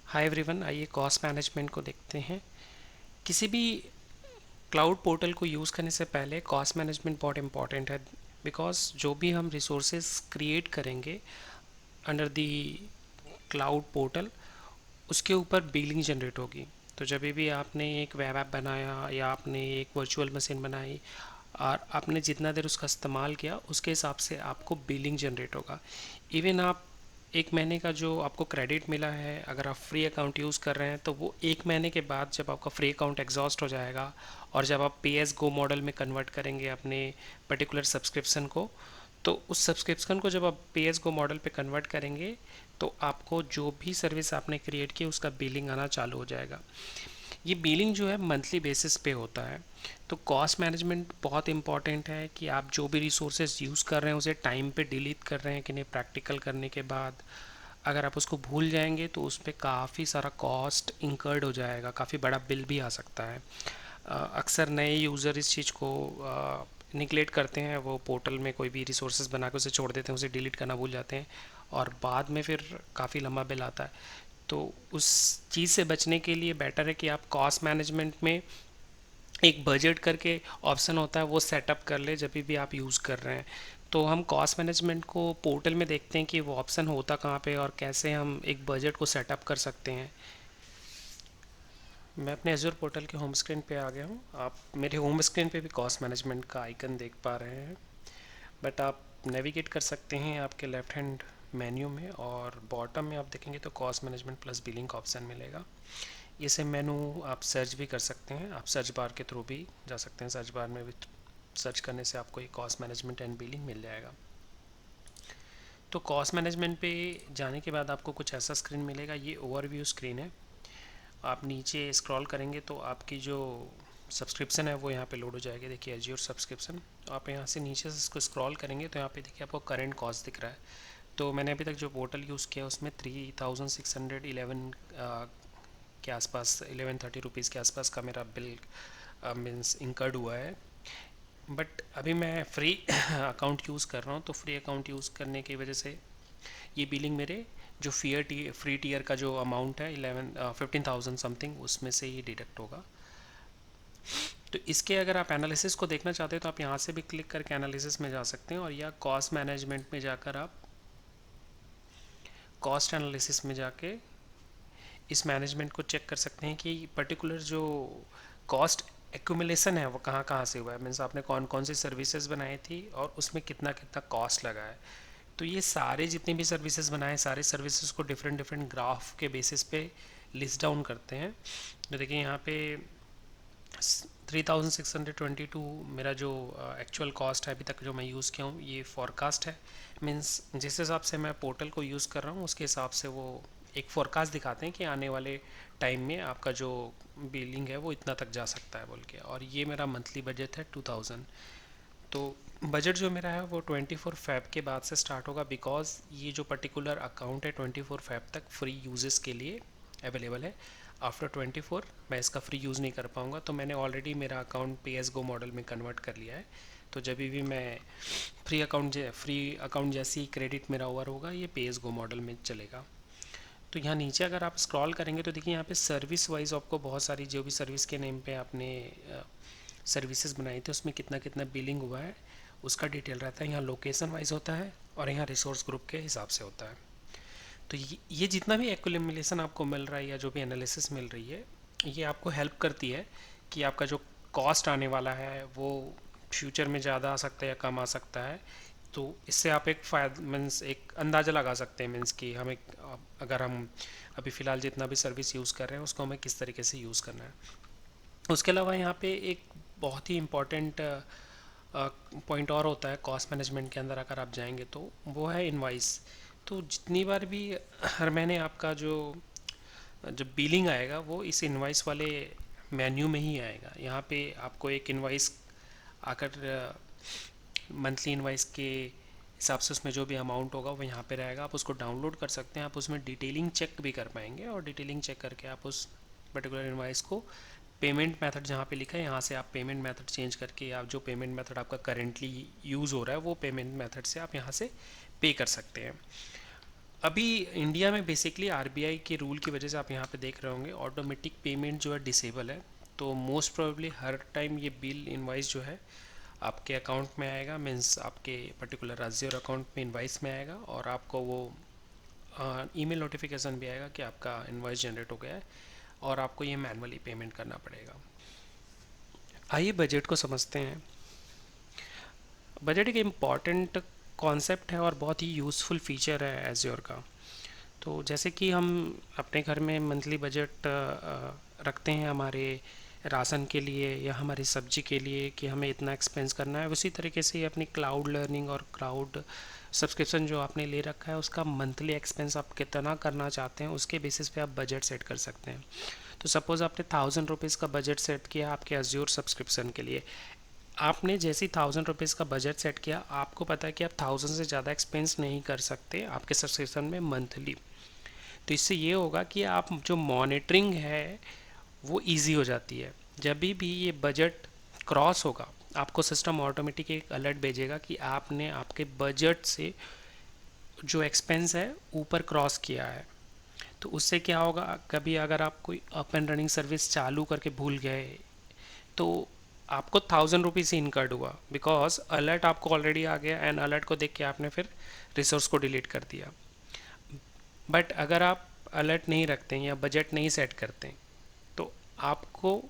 Hi everyone, आइए cost management को देखते हैं। किसी भी क्लाउड पोर्टल को यूज़ करने से पहले कॉस्ट मैनेजमेंट बहुत इंपॉर्टेंट है। बिकॉज जो भी हम रिसोर्सेज क्रिएट करेंगे अंडर दी क्लाउड पोर्टल, उसके ऊपर बिलिंग जनरेट होगी। तो जब भी आपने एक वेब ऐप बनाया या आपने एक वर्चुअल मशीन बनाई और आपने जितना देर उसका इस्तेमाल किया, उसके हिसाब से आपको बिलिंग जनरेट होगा। इवन आप एक महीने का जो आपको क्रेडिट मिला है, अगर आप फ्री अकाउंट यूज़ कर रहे हैं, तो वो एक महीने के बाद जब आपका फ्री अकाउंट एग्जॉस्ट हो जाएगा और जब आप पे एज गो मॉडल में कन्वर्ट करेंगे अपने पर्टिकुलर सब्सक्रिप्शन को, तो उस सब्सक्रिप्शन को जब आप पे एज गो मॉडल पे कन्वर्ट करेंगे, तो आपको जो भी सर्विस आपने क्रिएट की उसका बिलिंग आना चालू हो जाएगा। ये बिलिंग जो है मंथली बेसिस पे होता है। तो कॉस्ट मैनेजमेंट बहुत इंपॉर्टेंट है कि आप जो भी रिसोर्सेज यूज़ कर रहे हैं उसे टाइम पे डिलीट कर रहे हैं कि नहीं। प्रैक्टिकल करने के बाद अगर आप उसको भूल जाएंगे तो उस पर काफ़ी सारा कॉस्ट इंकर्ड हो जाएगा, काफ़ी बड़ा बिल भी आ सकता है। अक्सर नए यूज़र इस चीज़ को निगलेक्ट करते हैं, वो पोर्टल में कोई भी रिसोर्सेज बना के उसे छोड़ देते हैं, उसे डिलीट करना भूल जाते हैं और बाद में फिर काफ़ी लंबा बिल आता है। तो उस चीज़ से बचने के लिए बेटर है कि आप कॉस्ट मैनेजमेंट में एक बजट करके ऑप्शन होता है, वो सेटअप कर ले जब भी आप यूज़ कर रहे हैं। तो हम कॉस्ट मैनेजमेंट को पोर्टल में देखते हैं कि वो ऑप्शन होता कहाँ पे और कैसे हम एक बजट को सेटअप कर सकते हैं। मैं अपने एज्योर पोर्टल के होम स्क्रीन पे आ गया हूँ। आप मेरे होम स्क्रीन पे भी कॉस्ट मैनेजमेंट का आइकन देख पा रहे हैं, बट आप नेविगेट कर सकते हैं आपके लेफ्ट हैंड मेन्यू में, और बॉटम में आप देखेंगे तो कॉस्ट मैनेजमेंट प्लस बिलिंग का ऑप्शन मिलेगा। इसे मेनू आप सर्च भी कर सकते हैं, आप सर्च बार के थ्रू भी जा सकते हैं। सर्च बार में भी सर्च करने से आपको एक कॉस्ट मैनेजमेंट एंड बिलिंग मिल जाएगा। तो कॉस्ट मैनेजमेंट पे जाने के बाद आपको कुछ ऐसा स्क्रीन मिलेगा, ये ओवरव्यू स्क्रीन है। आप नीचे स्क्रॉल करेंगे तो आपकी जो सब्सक्रिप्शन है वो यहाँ पे लोड हो जाएगी। देखिए एज्योर सब्सक्रिप्शन, तो आप यहाँ से नीचे से इसको स्क्रॉल करेंगे तो यहाँ पे देखिए आपको करंट कॉस्ट दिख रहा है। तो मैंने अभी तक जो पोर्टल यूज़ किया उसमें 3611 के आसपास, 1130 रुपीज़ के आसपास का मेरा बिल मीन्स इंकर्ड हुआ है। बट अभी मैं फ्री अकाउंट यूज़ कर रहा हूँ, तो फ्री अकाउंट यूज़ करने की वजह से ये बिलिंग मेरे जो फ्री टीयर का जो अमाउंट है 15,000 समथिंग, उसमें से ये डिडक्ट होगा। तो इसके अगर आप एनालिसिस को देखना चाहते हैं तो आप यहाँ से भी क्लिक करके एनालिसिस में जा सकते हैं, और या कॉस्ट मैनेजमेंट में जाकर आप कॉस्ट एनालिसिस में जाके इस मैनेजमेंट को चेक कर सकते हैं कि पर्टिकुलर जो कॉस्ट एक्यूमुलेशन है वो कहाँ कहाँ से हुआ है। मीन्स आपने कौन कौन सी सर्विसेज बनाई थी और उसमें कितना कितना कॉस्ट लगा है। तो ये सारे जितने भी सर्विसेज बनाए, सारे सर्विसेज को डिफरेंट डिफरेंट ग्राफ के बेसिस पे लिस्ट डाउन करते हैं। तो देखिए यहाँ पे 3622 मेरा जो एक्चुअल कॉस्ट है अभी तक जो मैं यूज़ किया हूँ, ये फॉरकास्ट है। मीन्स जिस हिसाब से मैं पोर्टल को यूज़ कर रहा हूँ उसके हिसाब से वो एक फोरकास्ट दिखाते हैं कि आने वाले टाइम में आपका जो बिलिंग है वो इतना तक जा सकता है बोल के। और ये मेरा मंथली बजट है 2000। तो बजट जो मेरा है वो 24 फेब के बाद से स्टार्ट होगा, बिकॉज ये जो पर्टिकुलर अकाउंट है 24 फेब तक फ्री यूजेस के लिए अवेलेबल है। आफ्टर 24 मैं इसका फ्री यूज़ नहीं कर पाऊँगा, तो मैंने ऑलरेडी मेरा अकाउंट पे एस गो मॉडल में कन्वर्ट कर लिया है। तो जब भी मैं फ्री अकाउंट जैसी क्रेडिट मेरा ओवर होगा, ये पे एस गो मॉडल में चलेगा। तो यहाँ नीचे अगर आप स्क्रॉल करेंगे तो देखिए यहाँ पे सर्विस वाइज आपको बहुत सारी जो भी सर्विस के नेम पे आपने सर्विसेज बनाई थी उसमें कितना कितना बिलिंग हुआ है उसका डिटेल रहता है। यहाँ लोकेशन वाइज होता है और यहाँ रिसोर्स ग्रुप के हिसाब से होता है। तो ये जितना भी एक्युमुलेशन आपको मिल रहा है या जो भी एनालिसिस मिल रही है, ये आपको हेल्प करती है कि आपका जो कॉस्ट आने वाला है वो फ्यूचर में ज़्यादा आ सकता है या कम आ सकता है। तो इससे आप एक फ़ायदा मीन्स एक अंदाज़ा लगा सकते हैं, मीन्स कि हमें अगर हम अभी फ़िलहाल जितना भी सर्विस यूज़ कर रहे हैं उसको हमें किस तरीके से यूज़ करना है। उसके अलावा यहाँ पे एक बहुत ही इम्पॉर्टेंट पॉइंट और होता है कॉस्ट मैनेजमेंट के अंदर, अगर आप जाएंगे तो वो है इनवाइस। तो जितनी बार भी हर महीने आपका जो जो बिलिंग आएगा वो इस इनवाइस वाले मेन्यू में ही आएगा। यहाँ पे आपको एक इनवाइस आकर मंथली इनवाइस के हिसाब से उसमें जो भी अमाउंट होगा वो यहाँ पे रहेगा। आप उसको डाउनलोड कर सकते हैं, आप उसमें डिटेलिंग चेक भी कर पाएंगे और डिटेलिंग चेक करके आप उस पर्टिकुलर इनवाइस को पेमेंट मेथड जहाँ पे लिखा है यहाँ से आप पेमेंट मेथड चेंज करके आप जो पेमेंट मेथड आपका करेंटली यूज़ हो रहा है वो पेमेंट मेथड से आप यहाँ से पे कर सकते हैं। अभी इंडिया में बेसिकली आरबीआई के रूल की वजह से आप यहाँ पे देख रहे होंगे ऑटोमेटिक पेमेंट जो है डिसेबल है। तो मोस्ट प्रोबेबली हर टाइम ये बिल इनवाइस जो है आपके अकाउंट में आएगा, मीन्स आपके पर्टिकुलर राज्य और अकाउंट में इनवाइस में आएगा, और आपको वो ईमेल नोटिफिकेशन भी आएगा कि आपका इनवाइस जनरेट हो गया है और आपको ये मैनुअली पेमेंट करना पड़ेगा। आइए बजट को समझते हैं। बजट एक इम्पॉर्टेंट कॉन्सेप्ट है और बहुत ही यूज़फुल फीचर है एज्योर का। तो जैसे कि हम अपने घर में मंथली बजट रखते हैं हमारे राशन के लिए या हमारी सब्जी के लिए कि हमें इतना एक्सपेंस करना है, उसी तरीके से अपनी क्लाउड लर्निंग और क्लाउड सब्सक्रिप्शन जो आपने ले रखा है उसका मंथली एक्सपेंस आप कितना करना चाहते हैं उसके बेसिस पे आप बजट सेट कर सकते हैं। तो सपोज़ आपने 1000 रुपीज़ का बजट सेट किया आपके अज्योर सब्सक्रिप्शन के लिए। आपने जैसे 1000 रुपीज़ का बजट सेट किया, आपको पता है कि आप 1000 से ज़्यादा एक्सपेंस नहीं कर सकते आपके सब्सक्रिप्शन में मंथली। तो इससे ये होगा कि आप जो मॉनिटरिंग है वो इजी हो जाती है। जब भी ये बजट क्रॉस होगा आपको सिस्टम ऑटोमेटिक एक अलर्ट भेजेगा कि आपने आपके बजट से जो एक्सपेंस है ऊपर क्रॉस किया है। तो उससे क्या होगा, कभी अगर आप कोई अप एंड रनिंग सर्विस चालू करके भूल गए तो आपको 1000 रुपीज़ ही इनकर्ड हुआ, बिकॉज अलर्ट आपको ऑलरेडी आ गया एंड अलर्ट को देख के आपने फिर रिसोर्स को डिलीट कर दिया। बट अगर आप अलर्ट नहीं रखते हैं या बजट नहीं सेट करते हैं तो आपको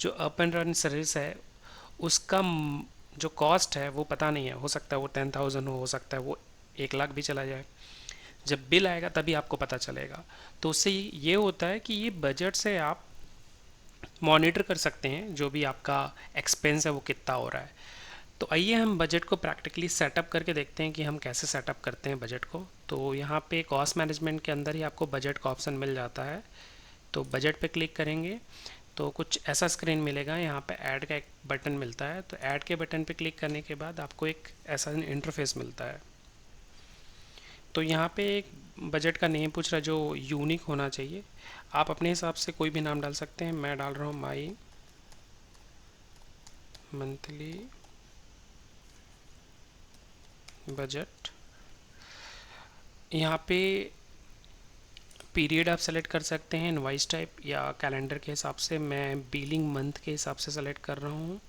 जो अप एंड रन सर्विस है उसका जो कॉस्ट है वो पता नहीं है। हो सकता है वो 10,000 हो सकता है वो 1 लाख भी चला जाए। जब बिल आएगा तभी आपको पता चलेगा। तो उससे ये होता है कि ये बजट से आप मॉनिटर कर सकते हैं जो भी आपका एक्सपेंस है वो कितना हो रहा है। तो आइए हम बजट को प्रैक्टिकली सेटअप करके देखते हैं कि हम कैसे सेटअप करते हैं बजट को। तो यहाँ पे कॉस्ट मैनेजमेंट के अंदर ही आपको बजट का ऑप्शन मिल जाता है। तो बजट पे क्लिक करेंगे तो कुछ ऐसा स्क्रीन मिलेगा। यहाँ पे ऐड का एक बटन मिलता है, तो ऐड के बटन पे क्लिक करने के बाद आपको एक ऐसा इंटरफेस मिलता है। तो यहाँ पे एक बजट का नेम पूछ रहा है जो यूनिक होना चाहिए। आप अपने हिसाब से कोई भी नाम डाल सकते हैं। मैं डाल रहा हूँ माई मंथली बजट। यहाँ पे पीरियड आप सेलेक्ट कर सकते हैं इनवाइस टाइप या कैलेंडर के हिसाब से। मैं बिलिंग मंथ के हिसाब से सेलेक्ट कर रहा हूँ।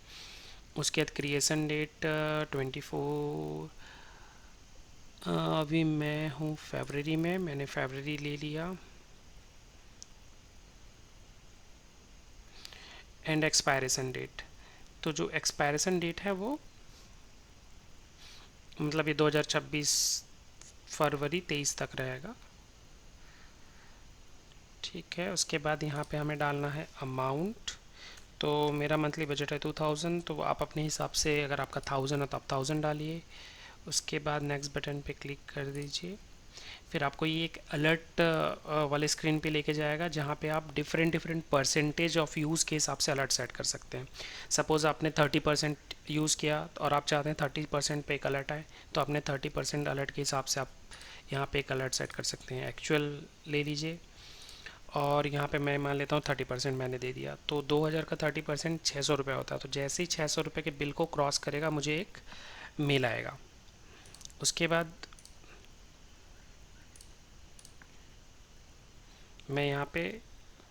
उसके बाद क्रिएशन डेट 24। अभी मैं हूँ फरवरी में, मैंने फरवरी ले लिया। एंड एक्सपायरेशन डेट, तो जो एक्सपायरेशन डेट है वो मतलब ये 2026 फरवरी 23 तक रहेगा। ठीक है, उसके बाद यहाँ पे हमें डालना है अमाउंट। तो मेरा मंथली बजट है 2000, तो आप अपने हिसाब से अगर आपका 1000 है तो आप 1000 डालिए। उसके बाद नेक्स्ट बटन पे क्लिक कर दीजिए। फिर आपको ये एक अलर्ट वाले स्क्रीन पे लेके जाएगा जहाँ पे आप different different percentage of use के हिसाब से अलर्ट सेट कर सकते हैं। सपोज़ आपने 30% यूज़ किया और आप चाहते हैं 30% पे एक अलर्ट आए, तो आपने 30% अलर्ट के हिसाब से आप यहाँ पे एक अलर्ट सेट कर सकते हैं। एक्चुअल ले लीजिए और यहाँ पे मैं मान लेता हूँ 30% मैंने दे दिया, तो 2000 का 30% 600 रुपये होता है। तो जैसे ही 600 रुपये के बिल को क्रॉस करेगा मुझे एक मेल आएगा। उसके बाद मैं यहाँ पे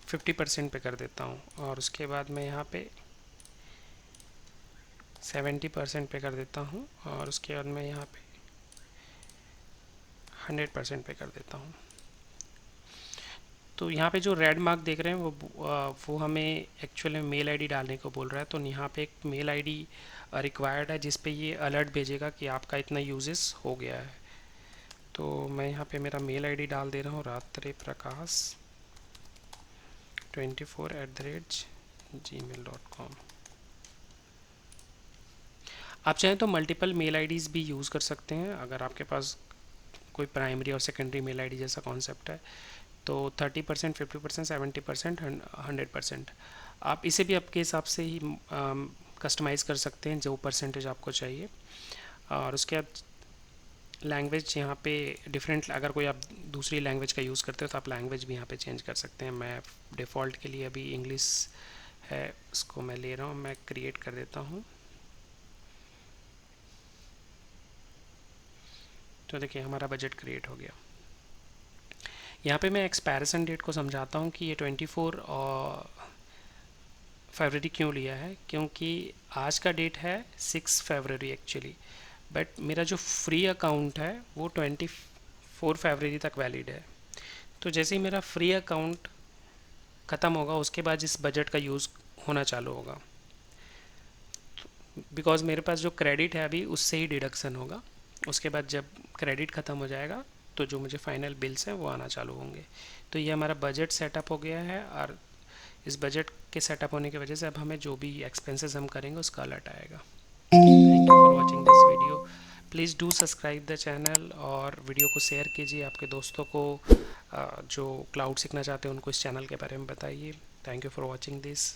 50% पे कर देता हूँ और उसके बाद मैं यहाँ पे 70% पे कर देता हूँ और उसके बाद मैं यहाँ पे 100% पे कर देता हूँ। तो यहाँ पे जो रेड मार्क देख रहे हैं वो हमें एक्चुअली में मेल आईडी डालने को बोल रहा है। तो यहाँ पे एक मेल आईडी रिक्वायर्ड है जिस पे ये अलर्ट भेजेगा कि आपका इतना यूजेस हो गया है। तो मैं यहाँ पे मेरा मेल आईडी डाल दे रहा हूँ ratriprakash24@gmail.com। आप चाहें तो मल्टीपल मेल आईडीज़ भी यूज़ कर सकते हैं अगर आपके पास कोई प्राइमरी और सेकेंडरी मेल आईडी जैसा कॉन्सेप्ट है। तो 30%, 50%, 70%, 100%, आप इसे भी आपके हिसाब से ही कस्टमाइज़ कर सकते हैं जो परसेंटेज आपको चाहिए। और उसके बाद लैंग्वेज यहाँ पे डिफरेंट, अगर कोई आप दूसरी लैंग्वेज का यूज़ करते हो तो आप लैंग्वेज भी यहाँ पे चेंज कर सकते हैं। मैं डिफ़ॉल्ट के लिए अभी इंग्लिश है उसको मैं ले रहा हूँ, मैं क्रिएट कर देता हूँ। तो देखिए हमारा बजट क्रिएट हो गया। यहाँ पे मैं एक्सपैरिसन डेट को समझाता हूँ कि ये 24 और फरवरी क्यों लिया है, क्योंकि आज का डेट है 6 फरवरी एक्चुअली, बट मेरा जो फ्री अकाउंट है वो 24 फरवरी तक वैलिड है। तो जैसे ही मेरा फ्री अकाउंट ख़त्म होगा उसके बाद इस बजट का यूज़ होना चालू होगा, बिकॉज़ मेरे पास जो क्रेडिट है अभी उससे ही डिडक्शन होगा। उसके बाद जब क्रेडिट ख़त्म हो जाएगा तो जो मुझे फाइनल बिल्स हैं वो आना चालू होंगे। तो ये हमारा बजट सेटअप हो गया है, और इस बजट के सेटअप होने की वजह से अब हमें जो भी एक्सपेंसेस हम करेंगे उसका अलर्ट आएगा। Thank you for watching this video. Please do subscribe the channel और वीडियो को शेयर कीजिए आपके दोस्तों को, जो क्लाउड सीखना चाहते हैं उनको इस चैनल के बारे में बताइए। Thank you for watching this.